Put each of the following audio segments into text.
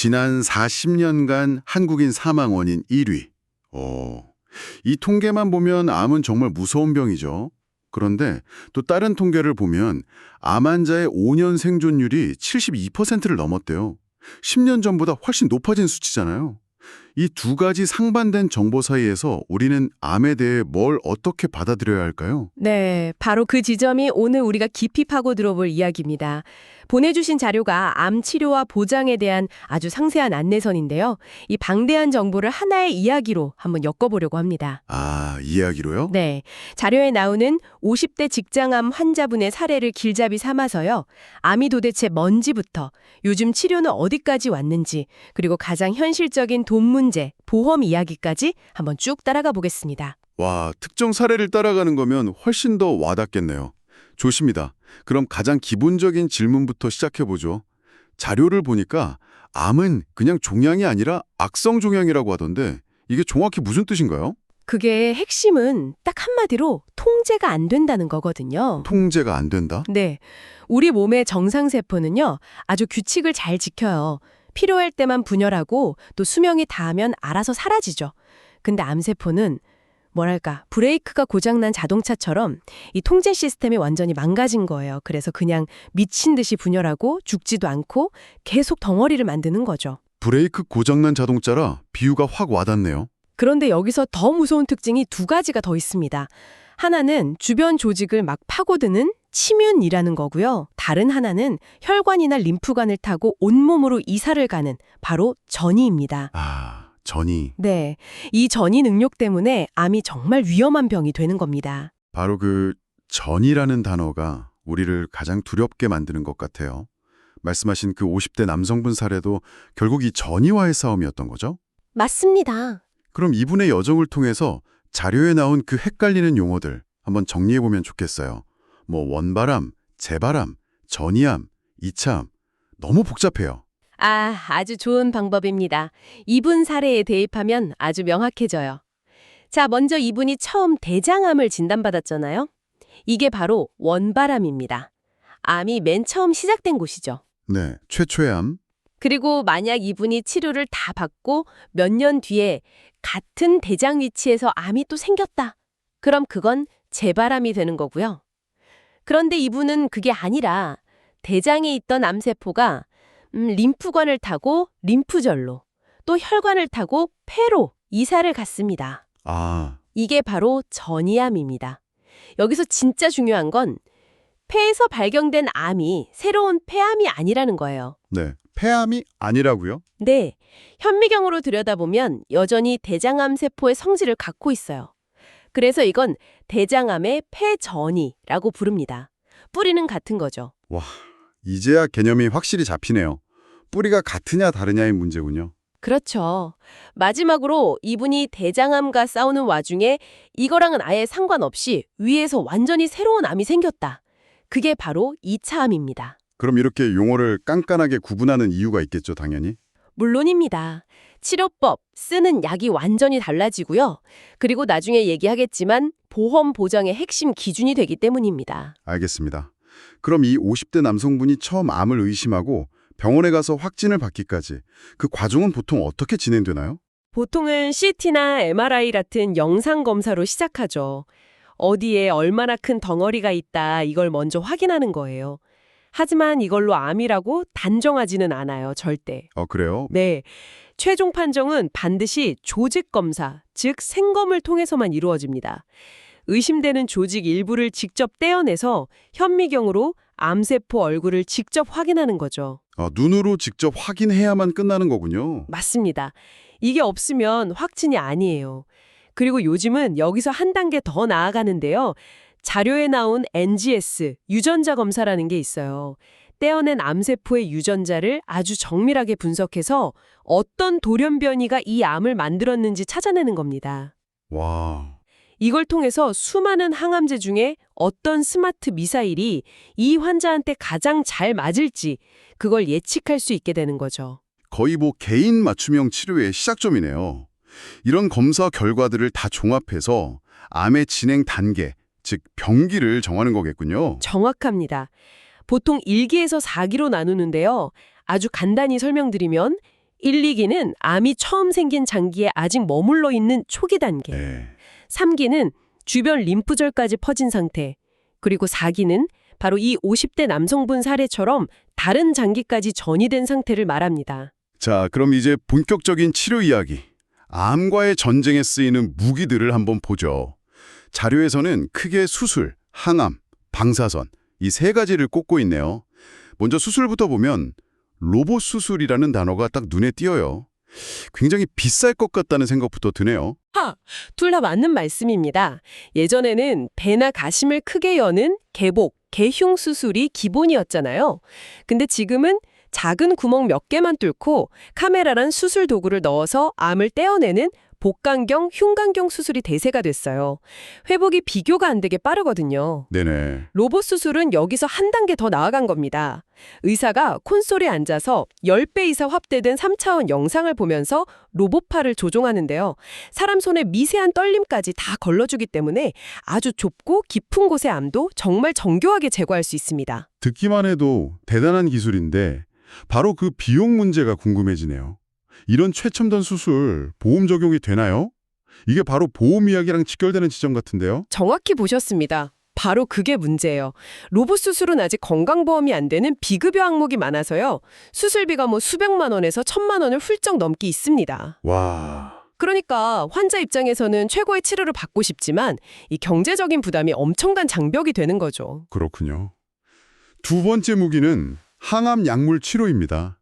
지난 40년간 한국인 사망 원인 1위. 이 통계만 보면 암은 정말 무서운 병이죠. 그런데 또 다른 통계를 보면 암 환자의 5년 생존율이 72%를 넘었대요. 10년 전보다 훨씬 높아진 수치잖아요. 이 두 가지 상반된 정보 사이에서 우리는 암에 대해 뭘 어떻게 받아들여야 할까요? 네, 바로 그 지점이 오늘 우리가 깊이 파고 들어볼 이야기입니다. 보내주신 자료가 암 치료와 보장에 대한 아주 상세한 안내선인데요. 이 방대한 정보를 하나의 이야기로 한번 엮어보려고 합니다. 아, 이야기로요? 네, 자료에 나오는 50대 직장암 환자분의 사례를 길잡이 삼아서요. 암이 도대체 뭔지부터 요즘 치료는 어디까지 왔는지, 그리고 가장 현실적인 돈 문제, 보험 이야기까지 한번 쭉 따라가 보겠습니다. 와, 특정 사례를 따라가는 거면 훨씬 더 와닿겠네요. 좋습니다. 그럼 가장 기본적인 질문부터 시작해보죠. 자료를 보니까 암은 그냥 종양이 아니라 악성 종양이라고 하던데 이게 정확히 무슨 뜻인가요? 그게 핵심은 딱 한마디로 통제가 안 된다는 거거든요. 통제가 안 된다? 네. 우리 몸의 정상세포는요, 아주 규칙을 잘 지켜요. 필요할 때만 분열하고 또 수명이 닿으면 알아서 사라지죠. 근데 암세포는 뭐랄까, 브레이크가 고장난 자동차처럼 이 통제 시스템이 완전히 망가진 거예요. 그래서 그냥 미친 듯이 분열하고 죽지도 않고 계속 덩어리를 만드는 거죠. 브레이크 고장난 자동차라 비유가 확 와닿네요. 그런데 여기서 더 무서운 특징이 두 가지가 더 있습니다. 하나는 주변 조직을 막 파고드는 침윤이라는 거고요. 다른 하나는 혈관이나 림프관을 타고 온몸으로 이사를 가는 바로 전이입니다. 아, 전이. 네, 이 전이 능력 때문에 암이 정말 위험한 병이 되는 겁니다. 바로 그 전이라는 단어가 우리를 가장 두렵게 만드는 것 같아요. 말씀하신 그 50대 남성분 사례도 결국 이 전이와의 싸움이었던 거죠? 맞습니다. 그럼 이분의 여정을 통해서 자료에 나온 그 헷갈리는 용어들 한번 정리해보면 좋겠어요. 뭐 원바람, 재바람, 전이암, 이차암 너무 복잡해요. 아주 좋은 방법입니다. 이분 사례에 대입하면 아주 명확해져요. 자, 먼저 이분이 처음 대장암을 진단받았잖아요. 이게 바로 원바람입니다. 암이 맨 처음 시작된 곳이죠. 네, 최초의 암. 그리고 만약 이분이 치료를 다 받고 몇 년 뒤에 같은 대장 위치에서 암이 또 생겼다. 그럼 그건 재바람이 되는 거고요. 그런데 이분은 그게 아니라 대장에 있던 암세포가 림프관을 타고 림프절로, 또 혈관을 타고 폐로 이사를 갔습니다. 아, 이게 바로 전이암입니다. 여기서 진짜 중요한 건 폐에서 발견된 암이 새로운 폐암이 아니라는 거예요. 네, 폐암이 아니라고요? 네, 현미경으로 들여다보면 여전히 대장암 세포의 성질을 갖고 있어요. 그래서 이건 대장암의 폐전이라고 부릅니다. 뿌리는 같은 거죠. 와, 이제야 개념이 확실히 잡히네요. 뿌리가 같으냐 다르냐의 문제군요. 그렇죠. 마지막으로 이분이 대장암과 싸우는 와중에 이거랑은 아예 상관없이 위에서 완전히 새로운 암이 생겼다. 그게 바로 2차 암입니다. 그럼 이렇게 용어를 깐깐하게 구분하는 이유가 있겠죠, 당연히? 물론입니다. 치료법, 쓰는 약이 완전히 달라지고요. 그리고 나중에 얘기하겠지만 보험 보장의 핵심 기준이 되기 때문입니다. 알겠습니다. 그럼 이 50대 남성분이 처음 암을 의심하고 병원에 가서 확진을 받기까지 그 과정은 보통 어떻게 진행되나요? 보통은 CT나 MRI 같은 영상 검사로 시작하죠. 어디에 얼마나 큰 덩어리가 있다 이걸 먼저 확인하는 거예요. 하지만 이걸로 암이라고 단정하지는 않아요, 절대. 그래요? 네, 최종 판정은 반드시 조직 검사, 즉 생검을 통해서만 이루어집니다. 의심되는 조직 일부를 직접 떼어내서 현미경으로 암세포 얼굴을 직접 확인하는 거죠. 눈으로 직접 확인해야만 끝나는 거군요. 맞습니다. 이게 없으면 확진이 아니에요. 그리고 요즘은 여기서 한 단계 더 나아가는데요. 자료에 나온 NGS, 유전자 검사라는 게 있어요. 떼어낸 암세포의 유전자를 아주 정밀하게 분석해서 어떤 돌연변이가 이 암을 만들었는지 찾아내는 겁니다. 와, 이걸 통해서 수많은 항암제 중에 어떤 스마트 미사일이 이 환자한테 가장 잘 맞을지 그걸 예측할 수 있게 되는 거죠. 거의 뭐 개인 맞춤형 치료의 시작점이네요. 이런 검사 결과들을 다 종합해서 암의 진행 단계, 즉 병기를 정하는 거겠군요. 정확합니다. 보통 1기에서 4기로 나누는데요. 아주 간단히 설명드리면 1, 2기는 암이 처음 생긴 장기에 아직 머물러 있는 초기 단계. 네. 3기는 주변 림프절까지 퍼진 상태. 그리고 4기는 바로 이 50대 남성분 사례처럼 다른 장기까지 전이된 상태를 말합니다. 자, 그럼 이제 본격적인 치료 이야기. 암과의 전쟁에 쓰이는 무기들을 한번 보죠. 자료에서는 크게 수술, 항암, 방사선 이 세 가지를 꼽고 있네요. 먼저 수술부터 보면 로봇 수술이라는 단어가 딱 눈에 띄어요. 굉장히 비쌀 것 같다는 생각부터 드네요. 둘 다 맞는 말씀입니다. 예전에는 배나 가심을 크게 여는 개복, 개흉 수술이 기본이었잖아요. 근데 지금은 작은 구멍 몇 개만 뚫고 카메라란 수술 도구를 넣어서 암을 떼어내는 복강경, 흉강경 수술이 대세가 됐어요. 회복이 비교가 안 되게 빠르거든요. 네네. 로봇 수술은 여기서 한 단계 더 나아간 겁니다. 의사가 콘솔에 앉아서 10배 이상 확대된 3차원 영상을 보면서 로봇팔을 조종하는데요. 사람 손에 미세한 떨림까지 다 걸러주기 때문에 아주 좁고 깊은 곳의 암도 정말 정교하게 제거할 수 있습니다. 듣기만 해도 대단한 기술인데 바로 그 비용 문제가 궁금해지네요. 이런 최첨단 수술 보험 적용이 되나요? 이게 바로 보험 이야기랑 직결되는 지점 같은데요. 정확히 보셨습니다. 바로 그게 문제예요. 로봇 수술은 아직 건강보험이 안 되는 비급여 항목이 많아서요. 수술비가 수백만 원에서 1,000만 원을 훌쩍 넘기 있습니다. 와. 그러니까 환자 입장에서는 최고의 치료를 받고 싶지만 이 경제적인 부담이 엄청난 장벽이 되는 거죠. 그렇군요. 두 번째 무기는 항암 약물 치료입니다.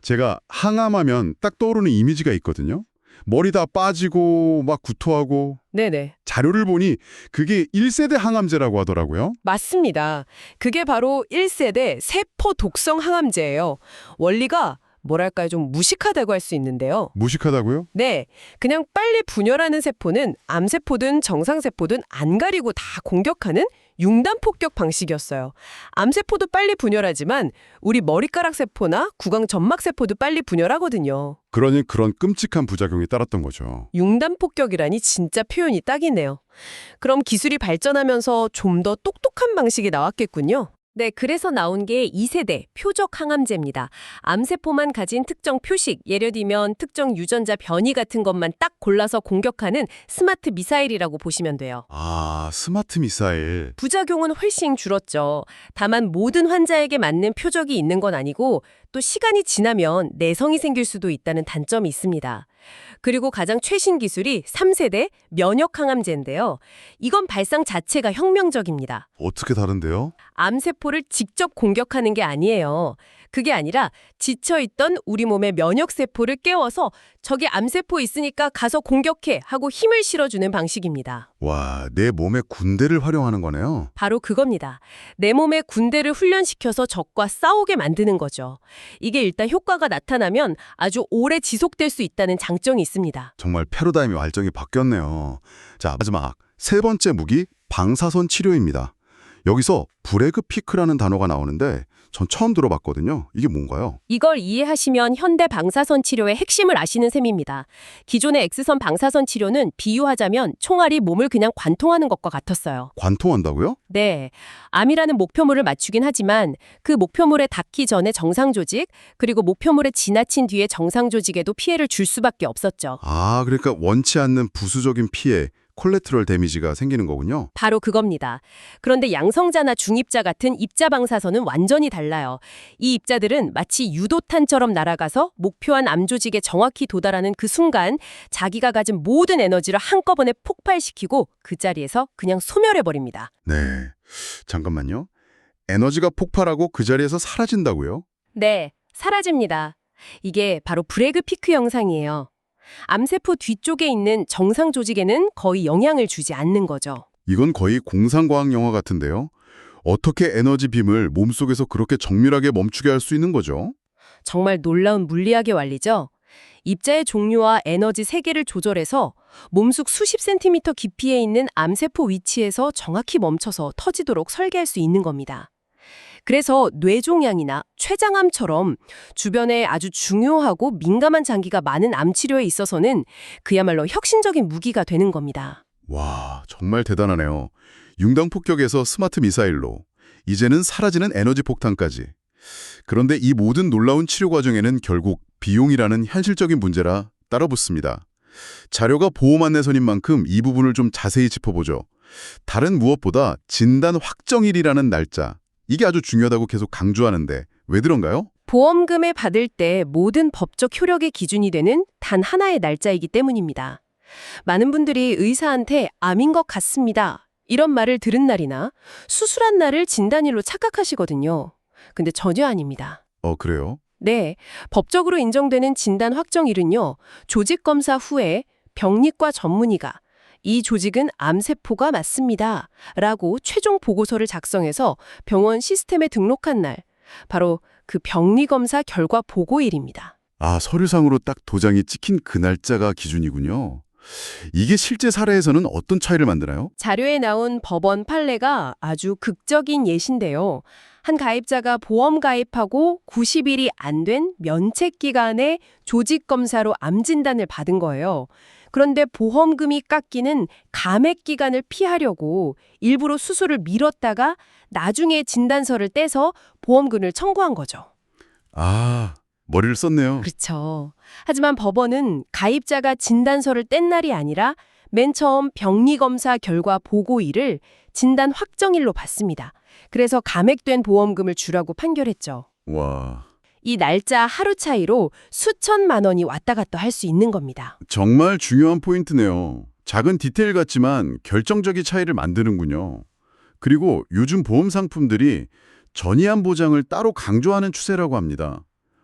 제가 항암하면 딱 떠오르는 이미지가 있거든요. 머리 다 빠지고 막 구토하고 네네. 자료를 보니 그게 1세대 항암제라고 하더라고요. 맞습니다. 그게 바로 1세대 세포 독성 항암제예요. 원리가 뭐랄까요, 좀 무식하다고 할 수 있는데요. 무식하다고요? 네, 그냥 빨리 분열하는 세포는 암세포든 정상세포든 안 가리고 다 공격하는 융단 폭격 방식이었어요. 암세포도 빨리 분열하지만 우리 머리카락 세포나 구강 점막 세포도 빨리 분열하거든요. 그러니 그런 끔찍한 부작용이 따랐던 거죠. 융단 폭격이라니 진짜 표현이 딱이네요. 그럼 기술이 발전하면서 좀 더 똑똑한 방식이 나왔겠군요. 네, 그래서 나온 게 2세대 표적 항암제입니다. 암세포만 가진 특정 표식, 예를 들면 특정 유전자 변이 같은 것만 딱 골라서 공격하는 스마트 미사일이라고 보시면 돼요. 아, 스마트 미사일. 부작용은 훨씬 줄었죠. 다만 모든 환자에게 맞는 표적이 있는 건 아니고 또 시간이 지나면 내성이 생길 수도 있다는 단점이 있습니다. 그리고 가장 최신 기술이 3세대 면역 항암제인데요. 이건 발상 자체가 혁명적입니다. 어떻게 다른데요? 암세포를 직접 공격하는 게 아니에요. 그게 아니라 지쳐있던 우리 몸의 면역세포를 깨워서 저기 암세포 있으니까 가서 공격해 하고 힘을 실어주는 방식입니다. 와, 내 몸의 군대를 활용하는 거네요. 바로 그겁니다. 내 몸의 군대를 훈련시켜서 적과 싸우게 만드는 거죠. 이게 일단 효과가 나타나면 아주 오래 지속될 수 있다는 장점이 있습니다. 정말 패러다임이 완전히 바뀌었네요. 자, 마지막 세 번째 무기, 방사선 치료입니다. 여기서 브래그 피크라는 단어가 나오는데 전 처음 들어봤거든요. 이게 뭔가요? 이걸 이해하시면 현대 방사선 치료의 핵심을 아시는 셈입니다. 기존의 X선 방사선 치료는 비유하자면 총알이 몸을 그냥 관통하는 것과 같았어요. 관통한다고요? 네, 암이라는 목표물을 맞추긴 하지만 그 목표물에 닿기 전에 정상 조직, 그리고 목표물에 지나친 뒤에 정상 조직에도 피해를 줄 수밖에 없었죠. 아, 그러니까 원치 않는 부수적인 피해, 콜레트럴 데미지가 생기는 거군요. 바로 그겁니다. 그런데 양성자나 중입자 같은 입자 방사선은 완전히 달라요. 이 입자들은 마치 유도탄처럼 날아가서 목표한 암 조직에 정확히 도달하는 그 순간 자기가 가진 모든 에너지를 한꺼번에 폭발시키고 그 자리에서 그냥 소멸해버립니다. 네, 잠깐만요. 에너지가 폭발하고 그 자리에서 사라진다고요? 네, 사라집니다. 이게 바로 브래그 피크 영상이에요. 암세포 뒤쪽에 있는 정상 조직에는 거의 영향을 주지 않는 거죠. 이건 거의 공상과학 영화 같은데요. 어떻게 에너지 빔을 몸속에서 그렇게 정밀하게 멈추게 할 수 있는 거죠? 정말 놀라운 물리학의 원리죠. 입자의 종류와 에너지 세계를 조절해서 몸속 수십 센티미터 깊이에 있는 암세포 위치에서 정확히 멈춰서 터지도록 설계할 수 있는 겁니다. 그래서 뇌종양이나 췌장암처럼 주변에 아주 중요하고 민감한 장기가 많은 암 치료에 있어서는 그야말로 혁신적인 무기가 되는 겁니다. 와, 정말 대단하네요. 융단 폭격에서 스마트 미사일로 이제는 사라지는 에너지 폭탄까지. 그런데 이 모든 놀라운 치료 과정에는 결국 비용이라는 현실적인 문제라 따라붙습니다. 자료가 보험 안내서인 만큼 이 부분을 좀 자세히 짚어보죠. 다른 무엇보다 진단 확정일이라는 날짜, 이게 아주 중요하다고 계속 강조하는데 왜 그런가요? 보험금을 받을 때 모든 법적 효력의 기준이 되는 단 하나의 날짜이기 때문입니다. 많은 분들이 의사한테 암인 것 같습니다, 이런 말을 들은 날이나 수술한 날을 진단일로 착각하시거든요. 근데 전혀 아닙니다. 그래요? 네, 법적으로 인정되는 진단 확정일은요, 조직 검사 후에 병리과 전문의가 이 조직은 암세포가 맞습니다 라고 최종 보고서를 작성해서 병원 시스템에 등록한 날, 바로 그 병리검사 결과 보고일입니다. 아, 서류상으로 딱 도장이 찍힌 그 날짜가 기준이군요. 이게 실제 사례에서는 어떤 차이를 만드나요? 자료에 나온 법원 판례가 아주 극적인 예시인데요. 한 가입자가 보험 가입하고 90일이 안 된 면책 기간에 조직 검사로 암 진단을 받은 거예요. 그런데 보험금이 깎이는 감액 기간을 피하려고 일부러 수술을 미뤘다가 나중에 진단서를 떼서 보험금을 청구한 거죠. 아, 머리를 썼네요. 그렇죠. 하지만 법원은 가입자가 진단서를 뗀 날이 아니라 맨 처음 병리검사 결과 보고일을 진단 확정일로 봤습니다. 그래서 감액된 보험금을 주라고 판결했죠. 와, 이 날짜 하루 차이로 수천만 원이 왔다 갔다 할 수 있는 겁니다. 정말 중요한 포인트네요. 작은 디테일 같지만 결정적인 차이를 만드는군요. 그리고 요즘 보험 상품들이 전이암 보장을 따로 강조하는 추세라고 합니다.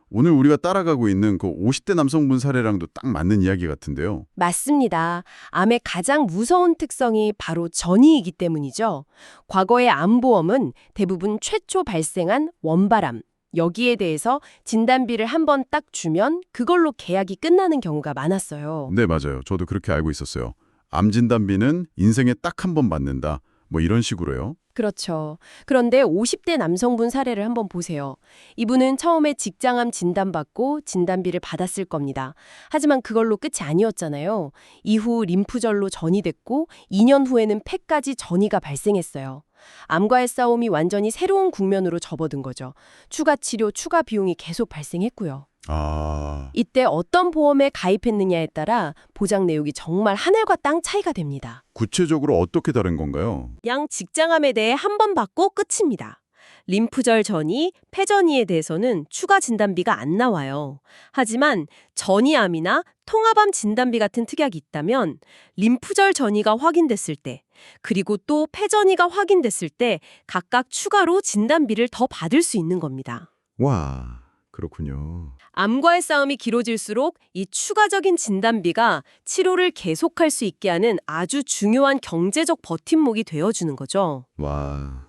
오늘 우리가 따라가고 있는 그 50대 남성분 사례랑도 딱 맞는 이야기 같은데요. 맞습니다. 암의 가장 무서운 특성이 바로 전이이기 때문이죠. 과거의 암보험은 대부분 최초 발생한 원발암, 여기에 대해서 진단비를 한 번 딱 주면 그걸로 계약이 끝나는 경우가 많았어요. 네, 맞아요. 저도 그렇게 알고 있었어요. 암 진단비는 인생에 딱 한 번 받는다. 뭐 이런 식으로요. 그렇죠. 그런데 50대 남성분 사례를 한번 보세요. 이분은 처음에 직장암 진단받고 진단비를 받았을 겁니다. 하지만 그걸로 끝이 아니었잖아요. 이후 림프절로 전이됐고 2년 후에는 폐까지 전이가 발생했어요. 암과의 싸움이 완전히 새로운 국면으로 접어든 거죠. 추가 치료, 추가 비용이 계속 발생했고요. 아, 이때 어떤 보험에 가입했느냐에 따라 보장 내용이 정말 하늘과 땅 차이가 됩니다. 구체적으로 어떻게 다른 건가요? 양 직장암에 대해 한 번 받고 끝입니다. 림프절 전이, 폐전이에 대해서는 추가 진단비가 안 나와요. 하지만 전이암이나 통합암 진단비 같은 특약이 있다면 림프절 전이가 확인됐을 때, 그리고 또 폐전이가 확인됐을 때 각각 추가로 진단비를 더 받을 수 있는 겁니다. 와, 그렇군요. 암과의 싸움이 길어질수록 이 추가적인 진단비가 치료를 계속할 수 있게 하는 아주 중요한 경제적 버팀목이 되어주는 거죠. 와,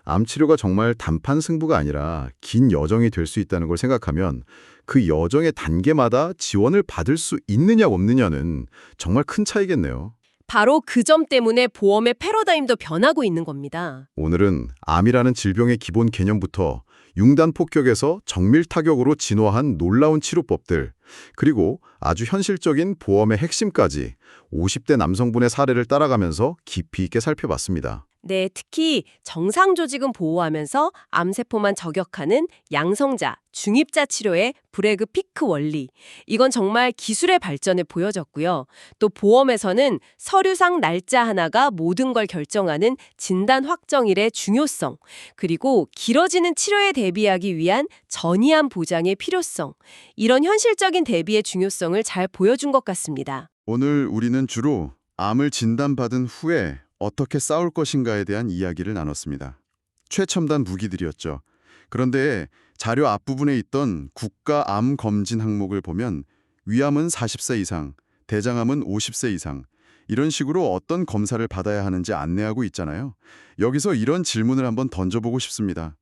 암 치료가 정말 단판 승부가 아니라 긴 여정이 될 수 있다는 걸 생각하면 그 여정의 단계마다 지원을 받을 수 있느냐 없느냐는 정말 큰 차이겠네요. 바로 그 점 때문에 보험의 패러다임도 변하고 있는 겁니다. 오늘은 암이라는 질병의 기본 개념부터 융단 폭격에서 정밀 타격으로 진화한 놀라운 치료법들, 그리고 아주 현실적인 보험의 핵심까지 50대 남성분의 사례를 따라가면서 깊이 있게 살펴봤습니다. 네, 특히 정상 조직은 보호하면서 암세포만 저격하는 양성자, 중입자 치료의 브레그 피크 원리. 이건 정말 기술의 발전을 보여줬고요. 또 보험에서는 서류상 날짜 하나가 모든 걸 결정하는 진단 확정일의 중요성, 그리고 길어지는 치료에 대비하기 위한 전이암 보장의 필요성, 이런 현실적인 대비의 중요성을 잘 보여준 것 같습니다. 오늘 우리는 주로 암을 진단받은 후에 어떻게 싸울 것인가에 대한 이야기를 나눴습니다. 최첨단 무기들이었죠. 그런데 자료 앞부분에 있던 국가암 검진 항목을 보면 위암은 40세 이상, 대장암은 50세 이상, 이런 식으로 어떤 검사를 받아야 하는지 안내하고 있잖아요. 여기서 이런 질문을 한번 던져보고 싶습니다.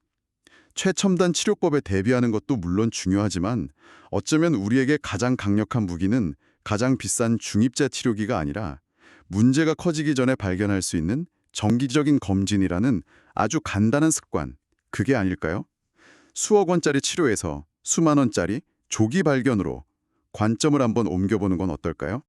최첨단 치료법에 대비하는 것도 물론 중요하지만 어쩌면 우리에게 가장 강력한 무기는 가장 비싼 중입자 치료기가 아니라 문제가 커지기 전에 발견할 수 있는 정기적인 검진이라는 아주 간단한 습관, 그게 아닐까요? 수억 원짜리 치료에서 수만 원짜리 조기 발견으로 관점을 한번 옮겨보는 건 어떨까요?